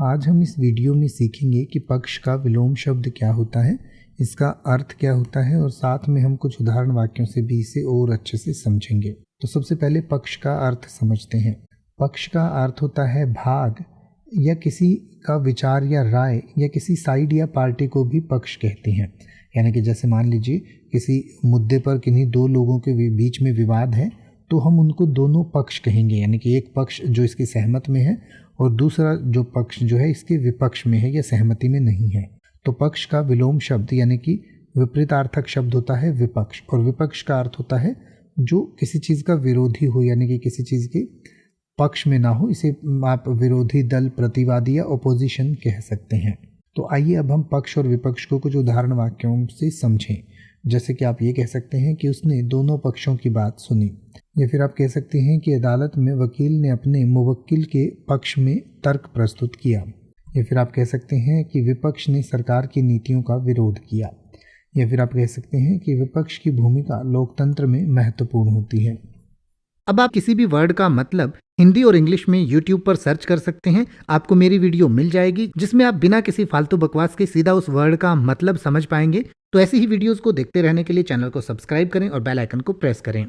आज हम इस वीडियो में सीखेंगे कि पक्ष का विलोम शब्द क्या होता है, इसका अर्थ क्या होता है और साथ में हम कुछ उदाहरण वाक्यों से भी इसे और अच्छे से समझेंगे। तो सबसे पहले पक्ष का अर्थ समझते हैं। पक्ष का अर्थ होता है भाग या किसी का विचार या राय या किसी साइड या पार्टी को भी पक्ष कहते हैं। यानी कि जैसे मान लीजिए किसी मुद्दे पर किन्हीं दो लोगों के बीच में विवाद है तो हम उनको दोनों पक्ष कहेंगे। यानी कि एक पक्ष जो इसके सहमत में है और दूसरा जो पक्ष जो है इसके विपक्ष में है या सहमति में नहीं है। तो पक्ष का विलोम शब्द यानी कि विपरीतार्थक शब्द होता है विपक्ष, और विपक्ष का अर्थ होता है जो किसी चीज़ का विरोधी हो, यानी कि किसी चीज़ के पक्ष में ना हो। इसे आप विरोधी दल, प्रतिवादी या ओपोजिशन कह सकते हैं। तो आइए अब हम पक्ष और विपक्ष को कुछ उदाहरण वाक्यों से समझें। जैसे कि आप ये कह सकते हैं कि उसने दोनों पक्षों की बात सुनी, या फिर आप कह सकते हैं कि अदालत में वकील ने अपने मुवक्किल के पक्ष में तर्क प्रस्तुत किया, या फिर आप कह सकते हैं कि विपक्ष ने सरकार की नीतियों का विरोध किया, या फिर आप कह सकते हैं कि विपक्ष की भूमिका लोकतंत्र में महत्वपूर्ण होती है। अब आप किसी भी वर्ड का मतलब हिंदी और इंग्लिश में YouTube पर सर्च कर सकते हैं। आपको मेरी वीडियो मिल जाएगी जिसमें आप बिना किसी फालतू बकवास के सीधा उस वर्ड का मतलब समझ पाएंगे। तो ऐसी ही वीडियोस को देखते रहने के लिए चैनल को सब्सक्राइब करें और बेल आइकन को प्रेस करें।